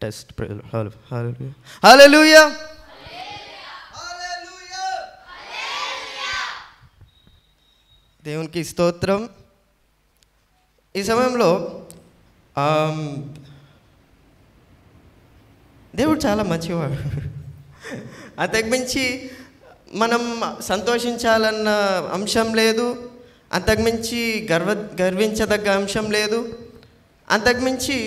Test హల్లెలూయా. దేవునికి స్తోత్రం. ఈ సమయంలో దేవుడు చాలా మంచివాడు. అంతకుమించి మనం సంతోషించాలన్న అంశం లేదు, అంతకుమించి గర్వించదగ్గ అంశం లేదు, అంతకుమించి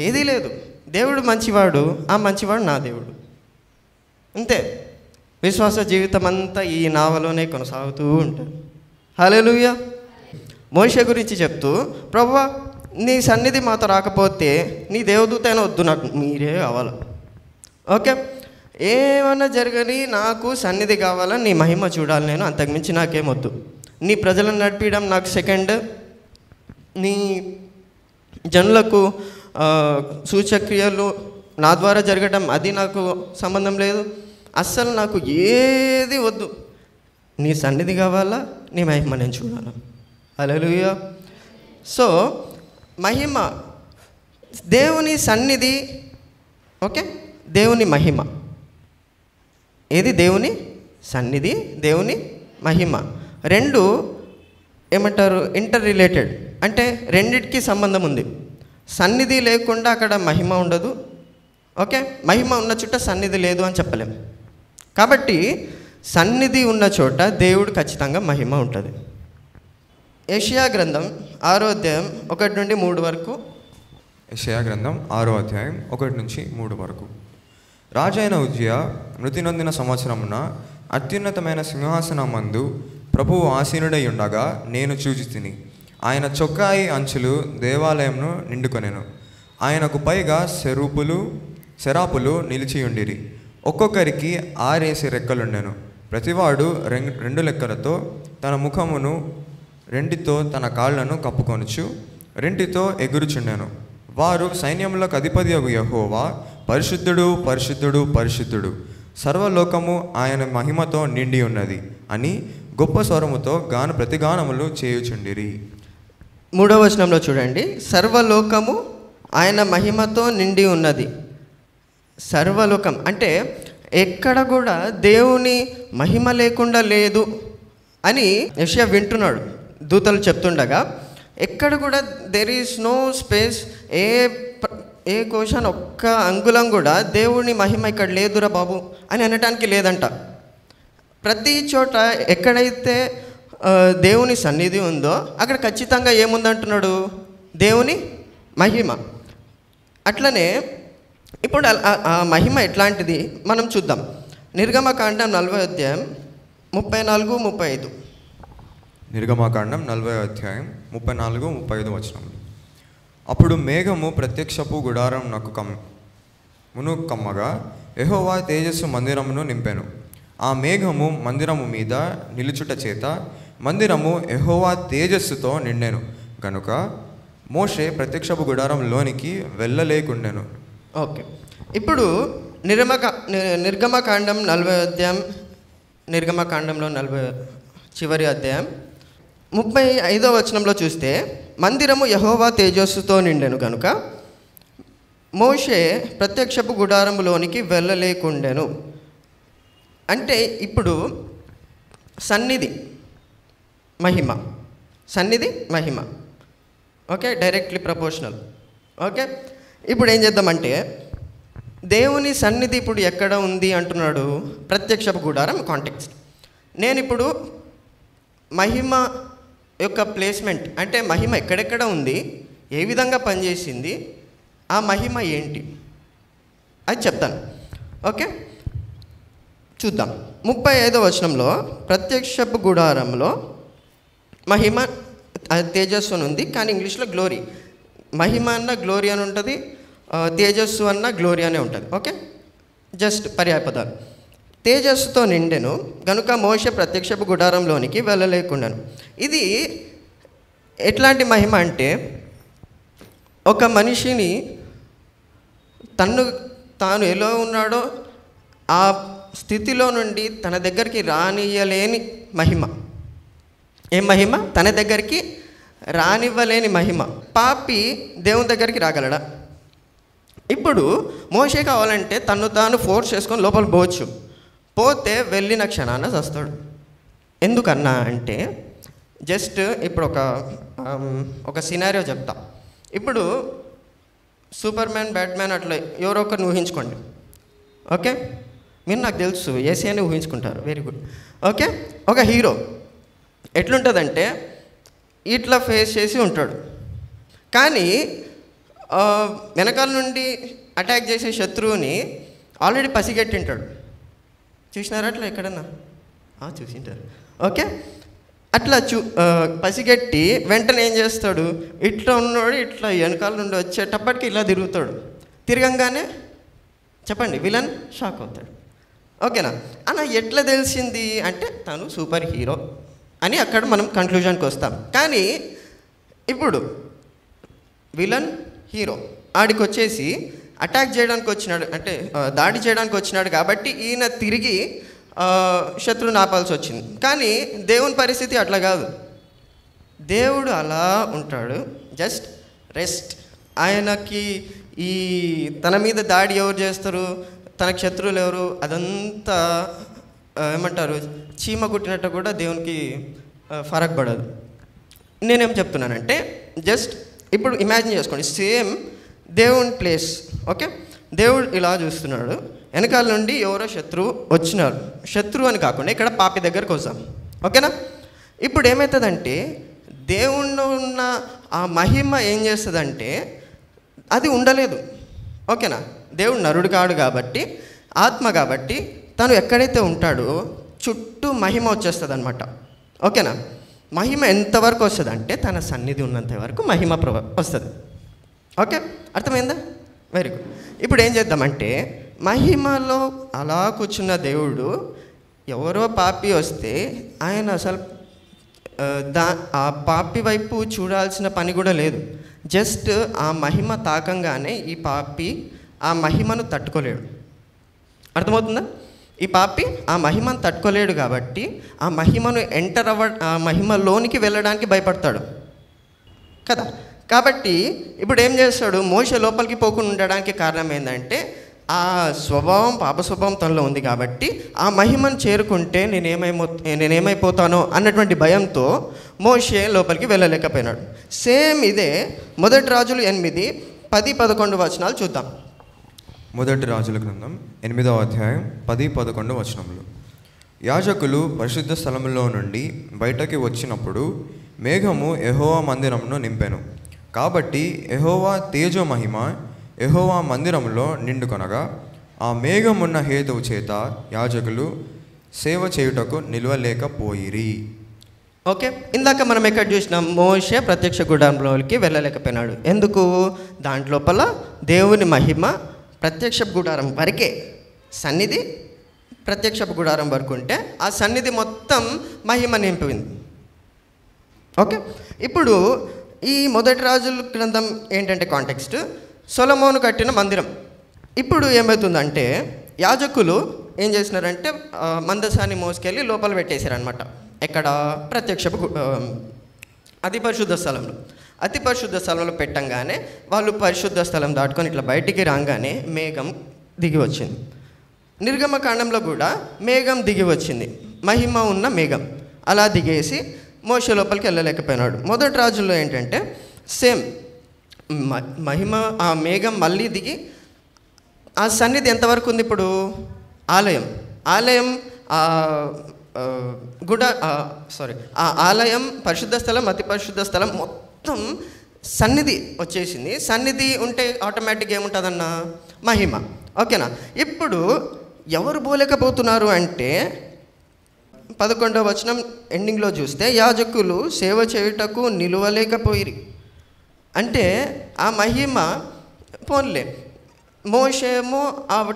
ఏదీ లేదు. దేవుడు మంచివాడు, ఆ మంచివాడు నా దేవుడు. అంతే. విశ్వాస జీవితం అంతా ఈ నావలోనే కొనసాగుతూ ఉంటుంది. హల్లెలూయా. మోషే గురించి చెప్తూ, ప్రభువా నీ సన్నిధి మాతో రాకపోతే నీ దేవదూత అయినా వద్దు, నాకు మీరే కావాలి. ఓకే, ఏమన్నా జరగని నాకు సన్నిధి కావాలా, నీ మహిమ చూడాలి నేను, అంతకుమించి నాకేమొద్దు. నీ ప్రజలను నడిపించడం నాకు సెకండ్, నీ జనులకు సూచక్రియలు నా ద్వారా జరగడం అది నాకు సంబంధం లేదు. అస్సలు నాకు ఏది వద్దు, నీ సన్నిధి కావాలా, నీ మహిమ నేను చూడాలా. హల్లెలూయా. సో మహిమ, దేవుని సన్నిధి, ఓకే, దేవుని మహిమ. ఏది? దేవుని సన్నిధి, దేవుని మహిమ. రెండు ఏమంటారు? ఇంటర్ రిలేటెడ్, అంటే రెండిటికి సంబంధం ఉంది. సన్నిధి లేకుండా అక్కడ మహిమ ఉండదు. ఓకే, మహిమ ఉన్న చోట సన్నిధి లేదు అని చెప్పలేము. కాబట్టి సన్నిధి ఉన్న చోట దేవుడు ఖచ్చితంగా మహిమ ఉంటుంది. యెషయా గ్రంథం 6వ అధ్యాయం 1 నుండి 3 వరకు. యెషయా గ్రంథం 6వ అధ్యాయం 1 నుంచి 3 వరకు. రాజైన ఉజ్జియా మృతి నొందిన సంవత్సరమున అత్యున్నతమైన సింహాసనమందు ప్రభువు ఆసీనుడై ఉండగా నేను చూచితిని. ఆయన చొక్కాయి అంచులు దేవాలయంను నిండుకొనెను. ఆయనకు పైగా శరాపులు నిలిచియుండిరి. ఒక్కొక్కరికి 6 రెక్కలుండెను. ప్రతివాడు 2 రెక్కలతో తన ముఖమును, 2తో తన కాళ్లను కప్పుకొనుచు 2తో ఎగురుచుండెను. వారు సైన్యములకు అధిపతియగు యెహోవా పరిశుద్ధుడు, పరిశుద్ధుడు, పరిశుద్ధుడు, సర్వలోకము ఆయన మహిమతో నిండి ఉన్నది అని గొప్ప స్వరముతో ప్రతిగానములు చేయుచుండిరి. 3వ వచనంలో చూడండి, సర్వలోకము ఆయన మహిమతో నిండి ఉన్నది. సర్వలోకం అంటే ఎక్కడ కూడా దేవుని మహిమ లేకుండా లేదు అని యెషయా వింటున్నాడు. దూతలు చెప్తుండగా ఎక్కడ కూడా దెర్ ఈస్ నో స్పేస్, ఏ కోశాన్ ఒక్క అంగుళం కూడా దేవుని మహిమ ఇక్కడ లేదురా బాబు అని అనటానికి లేదంట. ప్రతి చోట ఎక్కడైతే దేవుని సన్నిధి ఉందో అక్కడ ఖచ్చితంగా ఏముందంటున్నాడు? దేవుని మహిమ. అట్లనే ఇప్పుడు ఆ మహిమ ఎట్లాంటిది మనం చూద్దాం. నిర్గమకాండం 40వ అధ్యాయం 34, 35. నిర్గమకాండం 40వ అధ్యాయం 34, 35 వచనములు. అప్పుడు మేఘము ప్రత్యక్షపు గుడారం మును కమ్మగా యెహోవా తేజస్సు మందిరమును నింపెను. ఆ మేఘము మందిరము మీద నిలుచుట చేత మందిరము యెహోవా తేజస్సుతో నిండెను కనుక మోషే ప్రత్యక్షపు గుడారంలోనికి వెళ్ళలేకుండెను. ఓకే, ఇప్పుడు నిర్గమకాండం 40వ అధ్యాయం, నిర్గమకాండంలో 40 చివరి అధ్యాయం 35వ వచనంలో చూస్తే మందిరము యెహోవా తేజస్సుతో నిండెను కనుక మోషే ప్రత్యక్షపు గుడారములోనికి వెళ్ళలేకుండెను. అంటే ఇప్పుడు సన్నిధి మహిమ, సన్నిధి మహిమ, ఓకే, డైరెక్ట్లీ ప్రపోర్షనల్. ఓకే, ఇప్పుడు ఏం చేద్దామంటే దేవుని సన్నిధి ఇప్పుడు ఎక్కడ ఉంది అంటున్నాడు? ప్రత్యక్షపు గుడారం కాంటెక్స్ట్. నేను ఇప్పుడు మహిమ యొక్క ప్లేస్మెంట్, అంటే మహిమ ఎక్కడెక్కడ ఉంది, ఏ విధంగా పనిచేసింది, ఆ మహిమ ఏంటి అది చెప్తాను. ఓకే, చూద్దాం. 35వ వచనంలో ప్రత్యక్షపు గుడారంలో మహిమ తేజస్సు అని ఉంది, కానీ ఇంగ్లీష్లో గ్లోరీ. మహిమ అన్న గ్లోరీ అని ఉంటుంది, తేజస్సు అన్న గ్లోరీ అనే ఉంటుంది. ఓకే, జస్ట్ పర్యాయపదాలు. తేజస్సుతో నిండెను కనుక మోషే ప్రత్యక్షపు గుడారంలోనికి వెళ్ళలేకుండాను. ఇది ఎట్లాంటి మహిమ అంటే ఒక మనిషిని తాను ఎలా ఉన్నాడో ఆ స్థితిలో నుండి తన దగ్గరికి రానియలేని మహిమ. ఏం మహిమ? తన దగ్గరికి రానివ్వలేని మహిమ. పాపి దేవుని దగ్గరికి రాగలడా? ఇప్పుడు మోషే కావాలంటే తను తాను ఫోర్స్ చేసుకొని లోపల పోవచ్చు, పోతే వెళ్ళిన క్షణాన చస్తాడు. ఎందుకన్నా అంటే జస్ట్ ఇప్పుడు ఒక సినారియో చెప్తా. ఇప్పుడు సూపర్ మ్యాన్, బ్యాట్మ్యాన్ అట్లా ఎవరో ఒకరిని ఊహించుకోండి. ఓకే, మీరు నాకు తెలుసు ఏసీ అని ఊహించుకుంటారు, వెరీ గుడ్. ఓకే, ఒక హీరో ఎట్లుంటుందంటే ఇట్లా ఫేస్ చేసి ఉంటాడు, కానీ వెనకాల నుండి అటాక్ చేసే శత్రువుని ఆల్రెడీ పసిగట్టింటాడు. చూసినారా అట్లా ఎక్కడన్నా? చూసింటారు. ఓకే, అట్లా పసిగట్టి వెంటనే ఏం చేస్తాడు, ఇట్లా ఉన్నాడు, ఇట్లా వెనకాల నుండి వచ్చేటప్పటికి ఇలా తిరుగుతాడు. తిరగంగానే చెప్పండి విలన్ షాక్ అవుతాడు. ఓకేనా? అలా ఎట్లా తెలిసింది అంటే తను సూపర్ హీరో అని అక్కడ మనం కంక్లూజన్కి వస్తాం. కానీ ఇప్పుడు విలన్ హీరో ఆడికి వచ్చేసి అటాక్ చేయడానికి వచ్చినాడు, అంటే దాడి చేయడానికి వచ్చినాడు కాబట్టి ఈయన తిరిగి శత్రువుని ఆపాల్సి వచ్చింది. కానీ దేవుని పరిస్థితి అట్లా కాదు. దేవుడు అలా ఉంటాడు, జస్ట్ రెస్ట్. ఆయనకి ఈ తన మీద దాడి ఎవరు చేస్తారు, తనకు శత్రువులు ఎవరు, అదంతా ఏమంటారు చీమ కుట్టినట్టు కూడా దేవునికి ఫరక్ పడదు. నేనేం చెప్తున్నానంటే జస్ట్ ఇప్పుడు ఇమాజిన్ చేసుకోండి, సేమ్ దేవుని ప్లేస్. ఓకే, దేవుడు ఇలా చూస్తున్నాడు, వెనకాల నుండి ఎవరో శత్రువు వచ్చినారు. శత్రువు అని కాకుండా ఇక్కడ పాపి దగ్గరకు వస్తాం. ఓకేనా? ఇప్పుడు ఏమవుతుందంటే దేవుణ్ణి ఉన్న ఆ మహిమ ఏం చేస్తుందంటే అది ఉండలేదు. ఓకేనా? దేవుడు నరుడు కాడు కాబట్టి, ఆత్మ కాబట్టి తను ఎక్కడైతే ఉంటాడో చుట్టూ మహిమ వచ్చేస్తుంది అనమాట. ఓకేనా? మహిమ ఎంతవరకు వస్తుంది అంటే తన సన్నిధి ఉన్నంత వరకు మహిమ వస్తుంది. ఓకే, అర్థమైందా? Very good. ఇప్పుడు ఏం చేద్దామంటే మహిమలో అలా కూర్చున్న దేవుడు ఎవరో పాపి వస్తే ఆయన అసలు ఆ పాపి వైపు చూడాల్సిన పని కూడా లేదు. జస్ట్ ఆ మహిమ తాకంగానే ఈ పాపి ఆ మహిమను తట్టుకోలేడు. అర్థమవుతుందా? ఈ పాపి ఆ మహిమను తట్టుకోలేడు కాబట్టి ఆ మహిమను ఆ మహిమలోనికి వెళ్ళడానికి భయపడతాడు కదా. కాబట్టి ఇప్పుడు ఏం చేస్తాడు, మోషే లోపలికి పోకుండా ఉండడానికి కారణం ఏంటంటే ఆ స్వభావం, పాప స్వభావం తనలో ఉంది కాబట్టి ఆ మహిమను చేరుకుంటే నేనేమైపోతానో అన్నటువంటి భయంతో మోషే లోపలికి వెళ్ళలేకపోయినాడు. సేమ్ ఇదే మొదటి రాజులు 8, 10, 11 వచనాలు చూద్దాం. మొదటి రాజుల గ్రంథం 8వ అధ్యాయం 10, 11 వచనములు. యాజకులు పరిశుద్ధ స్థలములో నుండి బయటకి వచ్చినప్పుడు మేఘము యెహోవా మందిరమును నింపెను. కాబట్టి యెహోవా తేజో మహిమ యెహోవా మందిరములో నిండుకొనగా ఆ మేఘమున్న హేతువు చేత యాజకులు సేవ చేయుటకు నిలవలేకపోయిరి. ఓకే, ఇందాక మనం ఎక్కడ చూసినాం, మోషే ప్రత్యక్ష గుడారంలోకి వెళ్ళలేకపోయినాడు. ఎందుకు? దాంట్లోపల దేవుని మహిమ ప్రత్యక్ష గుడారం వరకే, సన్నిధి ప్రత్యక్ష గుడారం వరకు ఉంటే ఆ సన్నిధి మొత్తం మహిమ నింపింది. ఓకే, ఇప్పుడు ఈ మొదటి రాజుల గ్రంథం ఏంటంటే కాంటెక్స్ట్ సొలొమోను కట్టిన మందిరం. ఇప్పుడు ఏమవుతుందంటే యాజకులు ఏం చేసినారంటే మందసాన్ని మోసుకెళ్ళి లోపల పెట్టేశారనమాట. ఎక్కడ? అతి పరిశుద్ధ స్థలంలో. అతి పరిశుద్ధ స్థలంలో పెట్టంగానే వాళ్ళు పరిశుద్ధ స్థలం దాటుకొని ఇట్లా బయటికి రాగానే మేఘం దిగి వచ్చింది. నిర్గమకాండంలో కూడా మేఘం దిగి వచ్చింది, మహిమ ఉన్న మేఘం. అలా దిగేసి మోషే లోపలికి వెళ్ళలేకపోయినాడు. మొదటి రాజుల్లో ఏంటంటే సేమ్ మహిమ, ఆ మేఘం మళ్ళీ దిగి ఆ సన్నిధి ఎంతవరకు ఉంది ఇప్పుడు? ఆలయం ఆ ఆలయం, పరిశుద్ధ స్థలం, అతి పరిశుద్ధ స్థలం మొత్తం సన్నిధి వచ్చేసింది. సన్నిధి ఉంటే ఆటోమేటిక్గా ఏముంటుందన్న? మహిమ. ఓకేనా? ఇప్పుడు ఎవరు పోలేకపోతున్నారు అంటే 11వ వచనం ఎండింగ్లో చూస్తే యాజకులు సేవ చేయుటకు నిలువలేకపోయిరి. అంటే ఆ మహిమ పోన్లే, మోషేమో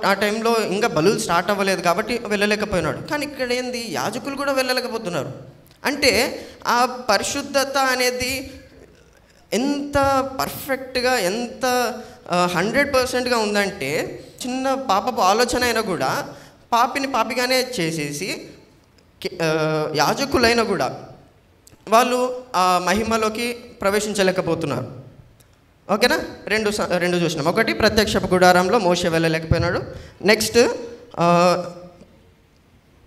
ఆ టైంలో ఇంకా బలులు స్టార్ట్ అవ్వలేదు కాబట్టి వెళ్ళలేకపోయినాడు. కానీ ఇక్కడ ఏంది, యాజకులు కూడా వెళ్ళలేకపోతున్నారు. అంటే ఆ పరిశుద్ధత అనేది ఎంత పర్ఫెక్ట్గా, ఎంత 100%గా ఉందంటే చిన్న పాపపు ఆలోచన అయినా కూడా పాపిని పాపిగానే చేసేసి యాజకులైనా కూడా వాళ్ళు ఆ మహిమలోకి ప్రవేశించలేకపోతున్నారు. ఓకేనా? రెండు చూసినాం. ఒకటి ప్రత్యక్షపు గుడారంలో మోషే వెళ్ళలేకపోయినాడు. నెక్స్ట్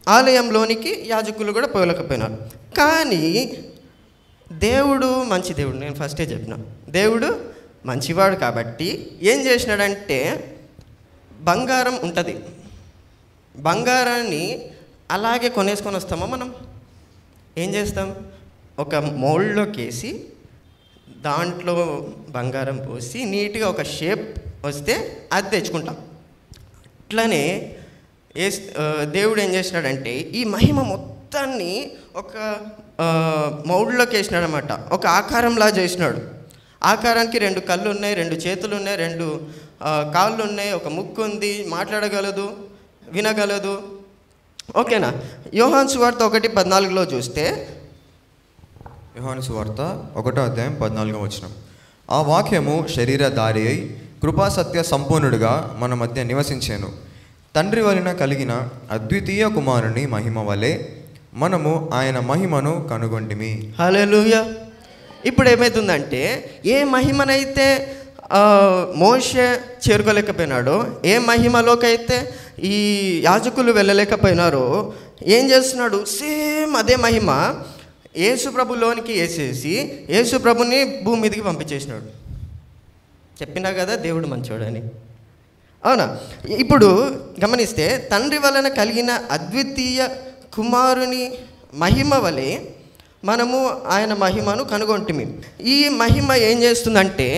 ఆలయంలోనికి యాజకులు కూడా పోలేకపోయినారు. కానీ దేవుడు మంచి దేవుడు, నేను ఫస్టే చెప్పిన దేవుడు మంచివాడు కాబట్టి ఏం చేసినాడంటే, బంగారం ఉంటుంది, బంగారాన్ని అలాగే కొనేసుకొని వస్తామా మనం? ఏం చేస్తాం? ఒక మౌల్డ్లోకి వేసి దాంట్లో బంగారం పోసి నీట్గా ఒక షేప్ వస్తే అది తెచ్చుకుంటాం. అట్లనే దేవుడు ఏం చేసినాడంటే ఈ మహిమ మొత్తాన్ని ఒక మౌల్డ్లోకి వేసినాడనమాట. ఒక ఆకారంలా చేసినాడు. ఆకారానికి 2 కళ్ళు ఉన్నాయి, 2 చేతులు ఉన్నాయి, 2 కాళ్ళు ఉన్నాయి, ఒక ముక్కు ఉంది, మాట్లాడగలదు, వినగలదు. ఓకేనా? యోహాను సువార్త 1:14 చూస్తే, యోహాను సువార్త 1:14 ఆ వాక్యము శరీరధారి అయి కృపాసత్య సంపూర్ణుడుగా మన మధ్య నివసించాను. తండ్రి వలన కలిగిన అద్వితీయ కుమారుని మహిమ వలె మనము ఆయన మహిమను కనుగొంటిమి. హల్లెలూయా. ఇప్పుడు ఏమవుతుందంటే, ఏ మహిమనైతే మోషే చేరుకోలేకపోయినాడో, ఏ మహిమలోకైతే ఈ యాజకులు వెళ్ళలేకపోయినారో, ఏం చేస్తున్నాడు? సేమ్ అదే మహిమ యేసు ప్రభులోనికి వేసేసి యేసు ప్రభుని భూమి మీదకి పంపించేసినాడు. చెప్పినా కదా దేవుడు మంచోడని. అవునా? ఇప్పుడు గమనిస్తే, తండ్రి వలన కలిగిన అద్వితీయ కుమారుని మహిమ వలె మనము ఆయన మహిమను కనుగొంటిమి. ఈ మహిమ ఏం చేస్తుందంటే,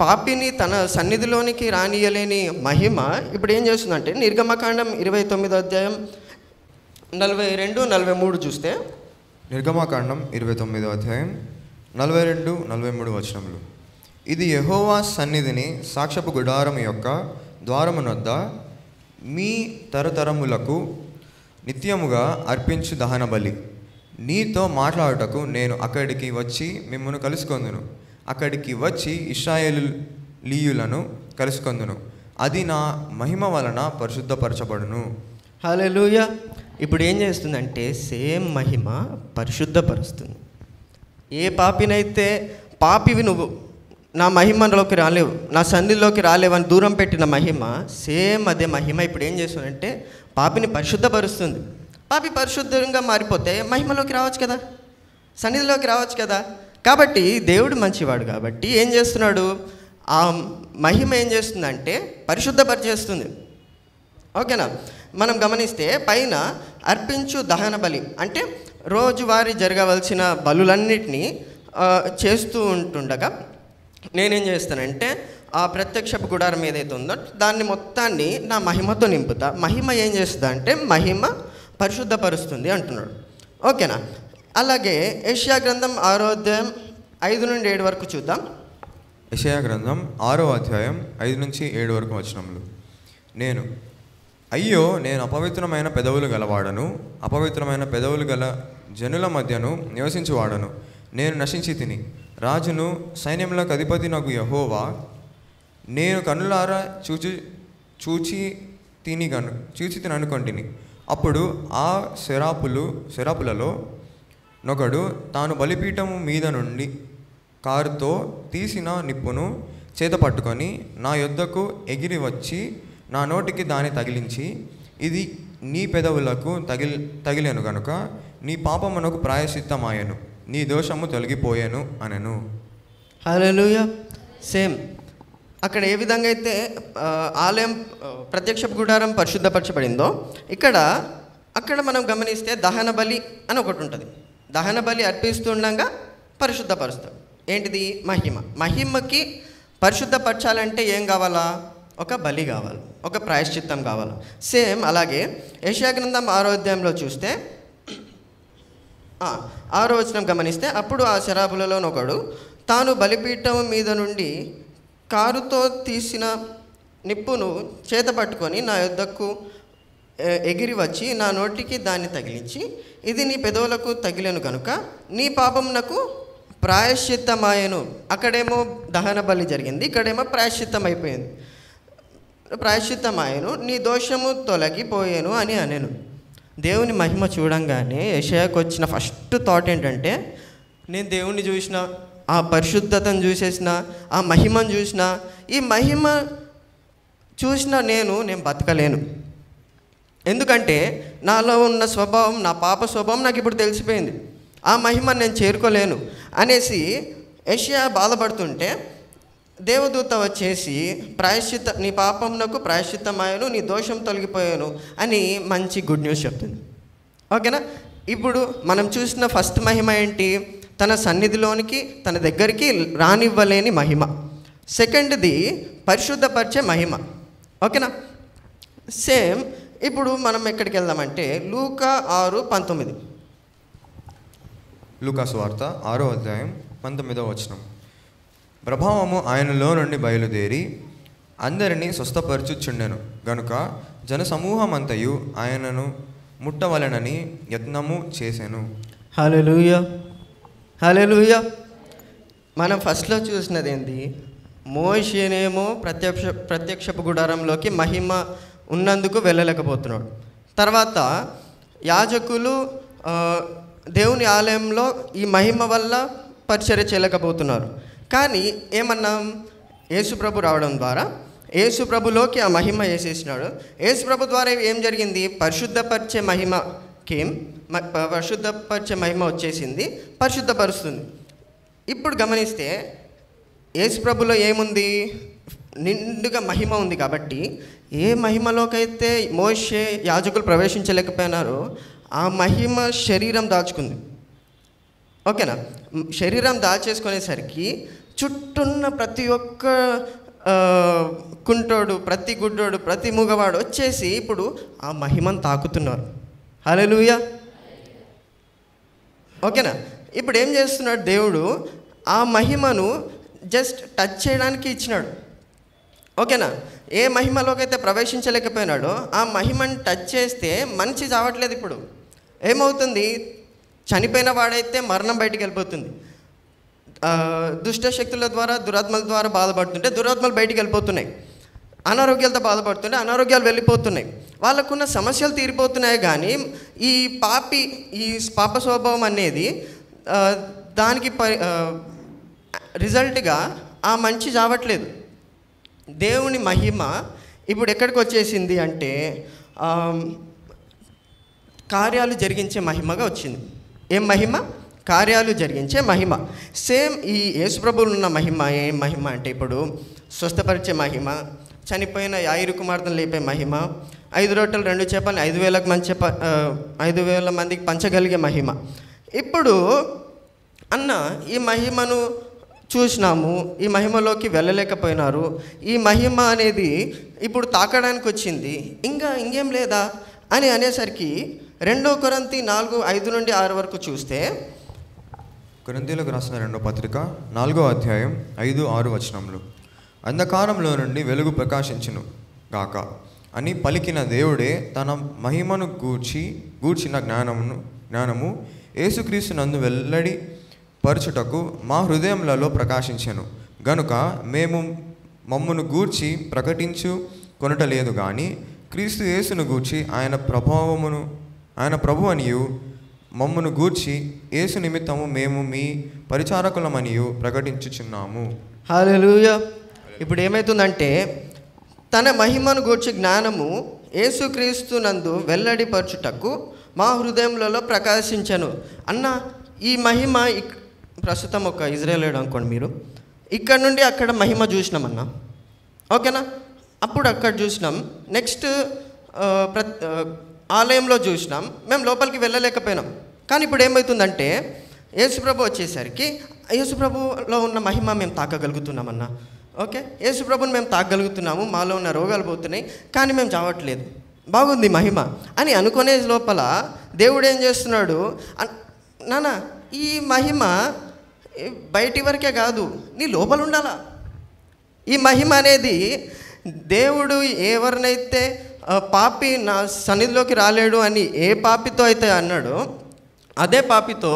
పాపిని తన సన్నిధిలోనికి రానియలేని మహిమ ఇప్పుడు ఏం చేస్తుందంటే, నిర్గమకాండం 29:42-43 చూస్తే, నిర్గమకాండం 29:42-43 ఇది యెహోవా సన్నిధిని సాక్ష్యపు గుడారం యొక్క ద్వారమునొద్ద మీ తరతరములకు నిత్యముగా అర్పించు దహన బలి. నీతో మాట్లాడుటకు నేను అక్కడికి వచ్చి మిమ్మల్ని కలుసుకొందును. అక్కడికి వచ్చి ఇశ్రాయేలీయులను కలుసుకొందును. అది నా మహిమ వలన పరిశుద్ధపరచబడును. హల్లెలూయా. ఇప్పుడు ఏం చేస్తుందంటే, సేమ్ మహిమ పరిశుద్ధపరుస్తుంది. ఏ పాపినైతే, పాపివి నువ్వు నా మహిమలోకి రాలేవు, నా సన్నిధిలోకి రాలేవని దూరం పెట్టిన మహిమ, సేమ్ అదే మహిమ ఇప్పుడు ఏం చేస్తుందంటే పాపిని పరిశుద్ధపరుస్తుంది. పాపి పరిశుద్ధంగా మారిపోతే మహిమలోకి రావచ్చు కదా, సన్నిధిలోకి రావచ్చు కదా. కాబట్టి దేవుడు మంచివాడు కాబట్టి ఏం చేస్తున్నాడు? ఆ మహిమ ఏం చేస్తుందంటే పరిశుద్ధపరిచేస్తుంది. ఓకేనా? మనం గమనిస్తే పైన అర్పించు దహన బలి అంటే రోజువారీ జరగవలసిన బలులన్నిటినీ చేస్తూ ఉంటుండగా నేనేం చేస్తానంటే ఆ ప్రత్యక్షపు గుడారం ఏదైతే ఉందో దాన్ని మొత్తాన్ని నా మహిమతో నింపుతా. మహిమ ఏం చేస్తుంది అంటే మహిమ పరిశుద్ధపరుస్తుంది అంటున్నాడు. ఓకేనా? అలాగే యెషయా గ్రంథం 6:5-7 వరకు చూద్దాం. యెషయా గ్రంథం 6:5-7 నేను అపవిత్రమైన పెదవులు గలవాడను, అపవిత్రమైన పెదవులు గల జనుల మధ్యను నివసించువాడను. నేను నశించి తిని రాజును సైన్యములకు అధిపతి నాకు యెహోవా నేను కన్నులారా చూచి తిని అనుకొంటిని. అప్పుడు ఆ శరాపులలో నొకడు తాను బలిపీఠము మీద నుండి కారుతో తీసిన నిప్పును చేత పట్టుకొని నా యొద్దకు ఎగిరి వచ్చి నా నోటికి దాన్ని తగిలించి, ఇది నీ పెదవులకు తగిలేను గనుక నీ పాపమునకు ప్రాయశ్చిత్తమాయెను, నీ దోషము తొలగిపోయాను అనెను. హల్లెలూయా. సేమ్ అక్కడ ఏ విధంగా అయితే ఆలయం ప్రత్యక్ష గుడారం పరిశుద్ధపరచబడిందో అక్కడ మనం గమనిస్తే దహన బలి అని ఒకటి ఉంటుంది. దహన బలి అర్పిస్తుండగా పరిశుద్ధపరుస్తాం. ఏంటిది? మహిమకి పరిశుద్ధపరచాలంటే ఏం కావాలా? ఒక బలి కావాలి, ఒక ప్రాయశ్చిత్తం కావాలి. సేమ్ అలాగే యెషయా గ్రంథం 6 చూస్తే 6వ వచనం గమనిస్తే, అప్పుడు ఆ శరాబులలోనొకడు తాను బలిపీఠం మీద నుండి కారుతో తీసిన నిప్పును చేత పట్టుకొని నా యొద్దకు ఎగిరి వచ్చి నా నోటికి దాన్ని తగిలించి, ఇది నీ పెదవులకు తగిలేను కనుక నీ పాపమునకు ప్రాయశ్చిత్తమాయెను. అక్కడేమో దహన బలి జరిగింది, ఇక్కడేమో ప్రాయశ్చిత్తం అయిపోయింది. ప్రాయశ్చిత్తమాయెను, నీ దోషము తొలగిపోయాను అని అనెను. దేవుని మహిమ చూడంగానే యెషయాకు వచ్చిన ఫస్ట్ థాట్ ఏంటంటే, నేను దేవుణ్ణి చూసిన, ఆ పరిశుద్ధతను చూసేసిన, ఆ మహిమను చూసిన, ఈ మహిమ చూసిన నేను బతకలేను. ఎందుకంటే నాలో ఉన్న స్వభావం, నా పాప స్వభావం నాకు ఇప్పుడు తెలిసిపోయింది. ఆ మహిమను నేను చేరుకోలేను అనేసి యెషయా బాధపడుతుంటే దేవదూత వచ్చేసి నీ పాపమునకు ప్రాయశ్చిత్తమాయను, నీ దోషం తొలగిపోయాను అని మంచి గుడ్ న్యూస్ చెప్తుంది. ఓకేనా? ఇప్పుడు మనం చూసిన ఫస్ట్ మహిమ ఏంటి? తన సన్నిధిలోనికి, తన దగ్గరికి రానివ్వలేని మహిమ. సెకండ్ది పరిశుద్ధపరిచే మహిమ. ఓకేనా? సేమ్ ఇప్పుడు మనం ఎక్కడికి వెళ్దామంటే లూకా 6:19. లూకా సువార్త 6వ అధ్యాయం 19వ వచనం. ప్రభావము ఆయనలో నుండి బయలుదేరి అందరినీ స్వస్థపరచుచుండెను గనుక జనసమూహమంతయు ఆయనను ముట్టవలెనని యత్నము చేసెను. హల్లెలూయా, హల్లెలూయా. మనం ఫస్ట్లో చూసినది ఏంటి? మోషేనేమో ప్రత్యక్షపు గుడారంలోకి మహిమ ఉన్నందుకు వెళ్ళలేకపోతున్నాడు. తర్వాత యాజకులు దేవుని ఆలయంలో ఈ మహిమ వల్ల పరిచర్య చేయలేకపోతున్నారు. కానీ ఏమన్నాం? యేసుప్రభు రావడం ద్వారా యేసుప్రభులోకి ఆ మహిమ వేసేసినాడు. యేసుప్రభు ద్వారా ఏం జరిగింది? పరిశుద్ధపరిచే మహిమ వచ్చేసింది, పరిశుద్ధపరుస్తుంది. ఇప్పుడు గమనిస్తే యేసుప్రభులో ఏముంది? నిండుగా మహిమ ఉంది. కాబట్టి ఏ మహిమలోకైతే మోషే యాజకులు ప్రవేశించలేకపోయినారో ఆ మహిమ శరీరం దాచుకుంది. ఓకేనా? శరీరం దాచేసుకునేసరికి చుట్టూన్న ప్రతి ఒక్క కుంటోడు, ప్రతి గుడ్డోడు, ప్రతి మూగవాడు వచ్చేసి ఇప్పుడు ఆ మహిమను తాకుతున్నారు. హల్లెలూయా. ఓకేనా? ఇప్పుడు ఏం చేస్తున్నాడు దేవుడు? ఆ మహిమను జస్ట్ టచ్ చేయడానికి ఇచ్చినాడు. ఓకేనా? ఏ మహిమలోకైతే ప్రవేశించలేకపోయినాడో ఆ మహిమను టచ్ చేస్తే మనిషి చావట్లేదు. ఇప్పుడు ఏమవుతుంది? చనిపోయిన వాడైతే మరణం బయటికి వెళ్ళిపోతుంది. దుష్ట శక్తుల ద్వారా, దురాత్మల ద్వారా బాధపడుతుంటే దురాత్మలు బయటికి వెళ్ళిపోతున్నాయి. అనారోగ్యాలతో బాధపడుతుంటే అనారోగ్యాలు వెళ్ళిపోతున్నాయి. వాళ్ళకున్న సమస్యలు తీరిపోతున్నాయి. కానీ ఈ పాప స్వభావం అనేది దానికి రిజల్ట్గా ఆ మనిషి చావట్లేదు. దేవుని మహిమ ఇప్పుడు ఎక్కడికి వచ్చేసింది అంటే కార్యాలు జరిగించే మహిమగా వచ్చింది. ఏం మహిమ? కార్యాలు జరిగించే మహిమ. సేమ్ ఈ యేసుప్రభువులో ఉన్న మహిమ ఏం మహిమ అంటే ఇప్పుడు స్వస్థపరిచే మహిమ, చనిపోయిన యాయిరు కుమార్తెను లేపే మహిమ, 5 రొట్టెలు 2 చేపలు 5,000 మందికి పంచగలిగే మహిమ. ఇప్పుడు ఈ మహిమను చూసినాము, ఈ మహిమలోకి వెళ్ళలేకపోయినారు. ఈ మహిమ అనేది ఇప్పుడు తాకడానికి వచ్చింది, ఇంకేం లేదా అని అనేసరికి 2 కొరింథీ 4:5-6 వరకు చూస్తే, కొరింథీయులకు రాసిన 2వ పత్రిక 4వ అధ్యాయం 5-6 వచనములు. అంధకారంలో నుండి వెలుగు ప్రకాశించును గాక అని పలికిన దేవుడే తన మహిమను గూర్చిన జ్ఞానము యేసుక్రీస్తు నందు వెల్లడి పరచుటకు మా హృదయములలో ప్రకాశించెను గనుక మేము మమ్మును గూర్చి ప్రకటించు కొనటలేదు కానీ క్రీస్తు యేసును గూర్చి ఆయన ప్రభు అనియు మమ్మును గూర్చి యేసు నిమిత్తము మేము మీ పరిచారకులమనియు ప్రకటించుచున్నాము. హల్లెలూయా. ఇప్పుడు ఏమవుతుందంటే తన మహిమను గూర్చి జ్ఞానము యేసుక్రీస్తు నందు వెల్లడిపరచుటకు మా హృదయములలో ప్రకాశించను అన్న ఈ మహిమ. ప్రస్తుతం ఒక ఇజ్రాయేలీయుడు అనుకోండి, మీరు ఇక్కడ నుండి అక్కడ మహిమ చూసినామన్నా, ఓకేనా? అప్పుడు అక్కడ చూసినాం, నెక్స్ట్ ఆలయంలో చూసినాం, మేము లోపలికి వెళ్ళలేకపోయినాం. కానీ ఇప్పుడు ఏమవుతుందంటే యేసుప్రభు వచ్చేసరికి యేసుప్రభులో ఉన్న మహిమ మేము తాకగలుగుతున్నామన్నా. ఓకే, యేసుప్రభుని మేము తాకగలుగుతున్నాము, మాలో ఉన్న రోగాలు పోతున్నాయి, కానీ మేము చావట్లేదు, బాగుంది మహిమ అని అనుకునే లోపల దేవుడు ఏం చేస్తున్నాడు? నాన్న, ఈ మహిమ బయటి వరకే కాదు, నీ లోపల ఉండాలా. ఈ మహిమ అనేది దేవుడు ఎవరినైతే పాపి నా సన్నిధిలోకి రాలేడు అని ఏ పాపితో అయితే అన్నాడో అదే పాపితో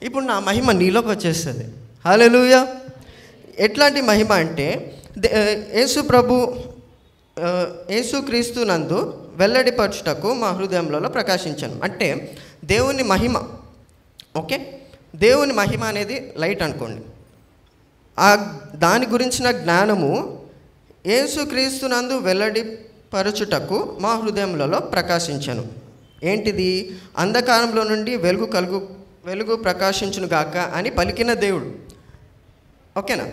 ఇప్పుడు నా మహిమ నీలోకి వచ్చేస్తుంది. హల్లెలూయా. ఎట్లాంటి మహిమ అంటే యేసుక్రీస్తు నందు వెల్లడిపరచుటకు మా హృదయంలో ప్రకాశించాను అంటే దేవుని మహిమ. ఓకే, దేవుని మహిమ అనేది లైట్ అనుకోండి. ఆ దాని గురించిన జ్ఞానము యేసుక్రీస్తునందు వెల్లడిపరచుటకు మా హృదయములలో ప్రకాశించను. ఏంటిది? అంధకారంలో నుండి వెలుగు ప్రకాశించును గాక అని పలికిన దేవుడు. ఓకేనా?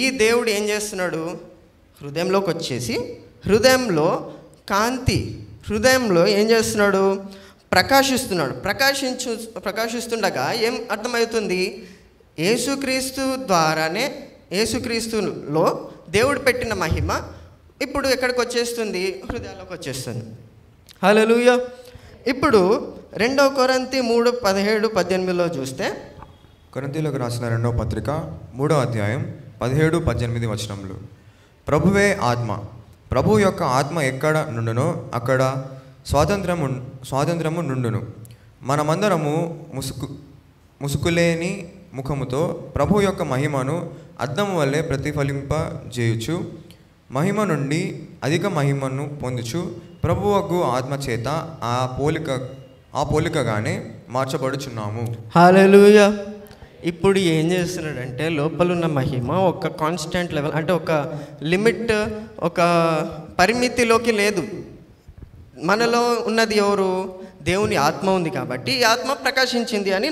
ఈ దేవుడు ఏం చేస్తున్నాడు? హృదయంలోకి వచ్చేసి హృదయంలో కాంతి, హృదయంలో ఏం చేస్తున్నాడు? ప్రకాశిస్తున్నాడు. ప్రకాశిస్తుండగా ఏం అర్థమవుతుంది? యేసుక్రీస్తు ద్వారానే, యేసుక్రీస్తులో దేవుడు పెట్టిన మహిమ ఇప్పుడు ఎక్కడికి వచ్చేస్తుంది? హృదయాల్లోకి వచ్చేస్తుంది. హల్లెలూయా. ఇప్పుడు 2 కొరింథీ 3:17-18 చూస్తే, కొరింథీయులకు రాసిన 2వ పత్రిక 3వ అధ్యాయం 17-18 వచనములు. ప్రభువే ఆత్మ, ప్రభు యొక్క ఆత్మ ఎక్కడ నుండునో అక్కడ స్వాతంత్రము నుండును. మనమందరము ముసుకులేని ముఖముతో ప్రభు యొక్క మహిమను అద్దము వల్లే ప్రతిఫలింపజేయుచు, మహిమ నుండి అధిక మహిమను పొందుచు ప్రభువకు ఆత్మ చేత ఆ పోలికగానే మార్చబడుచున్నాము. హల్లెలూయా. ఇప్పుడు ఏం చేస్తున్నాడంటే లోపలున్న మహిమ ఒక కాన్స్టెంట్ లెవెల్, అంటే ఒక లిమిట్, ఒక పరిమితిలోకి లేదు. మనలో ఉన్నది ఎవరు? దేవుని ఆత్మ ఉంది కాబట్టి ఈ ఆత్మ ప్రకాశించింది అని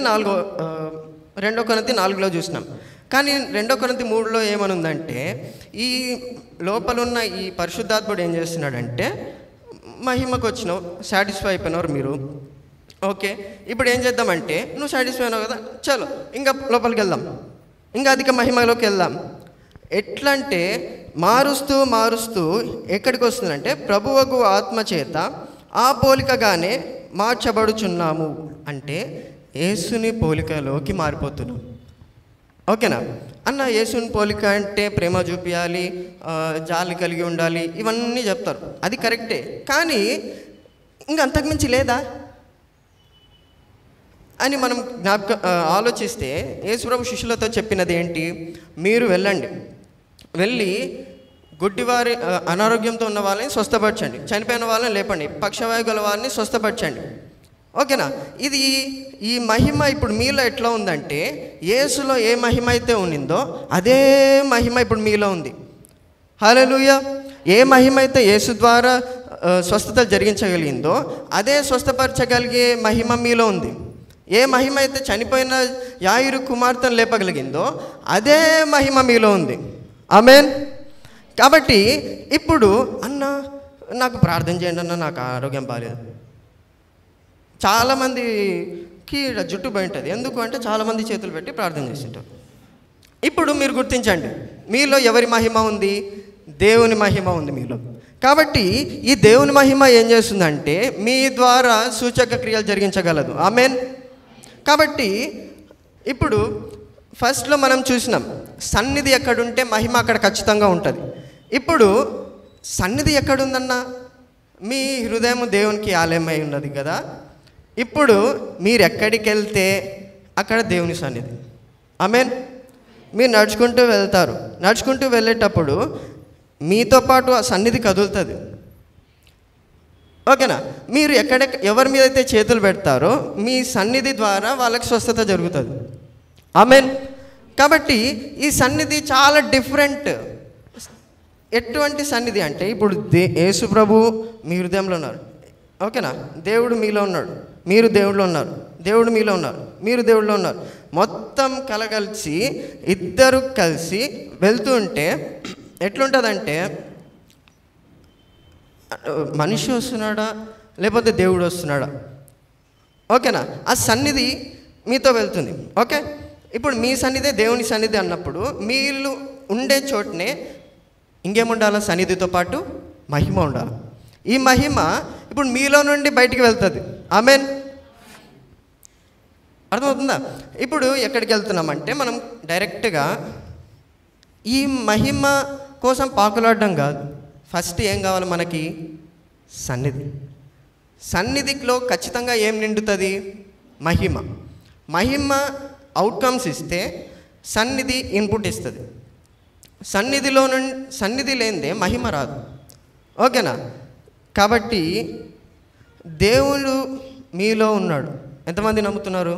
2 కొరింథీ 4లో చూసినాం. కానీ 2 కొరింథీ 3లో ఏమనుందంటే, ఈ లోపలున్న ఈ పరిశుద్ధాత్ముడు ఏం చేస్తున్నాడంటే, మహిమకు వచ్చినావు, సాటిస్ఫై అయిపోయినారు మీరు, ఓకే, ఇప్పుడు ఏం చేద్దామంటే, నువ్వు సాటిస్ఫై అయినావు కదా, చలో ఇంకా లోపలికి వెళ్దాం, ఇంకా అధిక మహిమలోకి వెళ్దాం. ఎట్లా అంటే మారుస్తూ ఎక్కడికి వస్తుందంటే, ప్రభువకు ఆత్మ చేత ఆ పోలికగానే మార్చబడుచున్నాము. అంటే యేసుని పోలికలోకి మారిపోతున్నాం. ఓకేనా అన్న? యేసుని పోలిక అంటే ప్రేమ చూపించాలి, జాలి కలిగి ఉండాలి, ఇవన్నీ చెప్తారు, అది కరెక్టే. కానీ ఇంకా అంతకుమించి లేదా అని మనం ఆలోచిస్తే, యేసుప్రభు శిష్యులతో చెప్పినది ఏంటి? మీరు వెళ్ళి గుడ్డివారి, అనారోగ్యంతో ఉన్న వాళ్ళని స్వస్థపరచండి, చనిపోయిన వాళ్ళని లేపండి, పక్షవాయు గల వారిని స్వస్థపరచండి. ఓకేనా? ఇది ఈ మహిమ ఇప్పుడు మీలో ఎట్లా ఉందంటే, యేసులో ఏ మహిమ అయితే ఉన్నిందో అదే మహిమ ఇప్పుడు మీలో ఉంది. హల్లెలూయా. ఏ మహిమ అయితే యేసు ద్వారా స్వస్థతలు జరిగించగలిగిందో అదే స్వస్థపరచగలిగే మహిమ మీలో ఉంది. ఏ మహిమ అయితే చనిపోయిన యాయిరు కుమార్తెను లేపగలిగిందో అదే మహిమ మీలో ఉంది. ఆమేన్. కాబట్టి ఇప్పుడు అన్న నాకు ప్రార్థన చేయండి అన్న, నాకు ఆరోగ్యం బాగాలేదు. చాలామందికి జుట్టు పోయి ఉంటుంది. ఎందుకు అంటే చాలామంది చేతులు పెట్టి ప్రార్థన చేస్తుంటారు. ఇప్పుడు మీరు గుర్తించండి, మీలో ఎవరి మహిమ ఉంది? దేవుని మహిమ ఉంది మీలో. కాబట్టి ఈ దేవుని మహిమ ఏం చేస్తుందంటే మీ ద్వారా సూచక క్రియలు జరిగించగలదు. ఆమేన్. కాబట్టి ఇప్పుడు ఫస్ట్లో మనం చూసినాం, సన్నిధి ఎక్కడుంటే మహిమ అక్కడ ఖచ్చితంగా ఉంటుంది. ఇప్పుడు సన్నిధి ఎక్కడుందన్నా? మీ హృదయం దేవునికి ఆలయమై ఉన్నది కదా. ఇప్పుడు మీరు ఎక్కడికి వెళ్తే అక్కడ దేవుని సన్నిధి. ఆమేన్. మీరు నడుచుకుంటూ వెళ్తారు, నడుచుకుంటూ వెళ్ళేటప్పుడు మీతో పాటు ఆ సన్నిధి కదులుతుంది. ఓకేనా? మీరు ఎవరి మీద అయితే చేతులు పెడతారో మీ సన్నిధి ద్వారా వాళ్ళకి స్వస్థత జరుగుతుంది. ఆమేన్. కాబట్టి ఈ సన్నిధి చాలా డిఫరెంట్. ఎటువంటి సన్నిధి అంటే, ఇప్పుడు యేసు ప్రభు మీ హృదయంలో ఉన్నారు. ఓకేనా? దేవుడు మీలో ఉన్నాడు, మీరు దేవుడిలో ఉన్నారు, దేవుడు మీలో ఉన్నారు, మీరు దేవుడిలో ఉన్నారు. మొత్తం కలగలిసి ఇద్దరు కలిసి వెళ్తూ ఉంటే ఎట్లుంటుందంటే, మనిషి వస్తున్నాడా లేకపోతే దేవుడు వస్తున్నాడా? ఓకేనా? ఆ సన్నిధి మీతో వెళ్తుంది. ఓకే, ఇప్పుడు మీ సన్నిధి దేవుని సన్నిధి అన్నప్పుడు మీరు ఉండే చోటనే ఇంకేముండాలి? సన్నిధితో పాటు మహిమ ఉండాలి. ఈ మహిమ ఇప్పుడు మీలో నుండి బయటికి వెళ్తుంది. ఆమేన్. అర్థమవుతుందా? ఇప్పుడు ఎక్కడికి వెళ్తున్నామంటే మనం డైరెక్ట్గా ఈ మహిమ కోసం పాకులాడడం కాదు. ఫస్ట్ ఏం కావాలి మనకి? సన్నిధి. సన్నిధిలో ఖచ్చితంగా ఏం నిండుతుంది? మహిమ. మహిమ అవుట్కమ్స్ ఇస్తే సన్నిధి ఇన్పుట్ ఇస్తుంది. సన్నిధి లేనిదే మహిమ రాదు. ఓకేనా? కాబట్టి దేవుడు మీలో ఉన్నాడు. ఎంతమంది నమ్ముతున్నారు?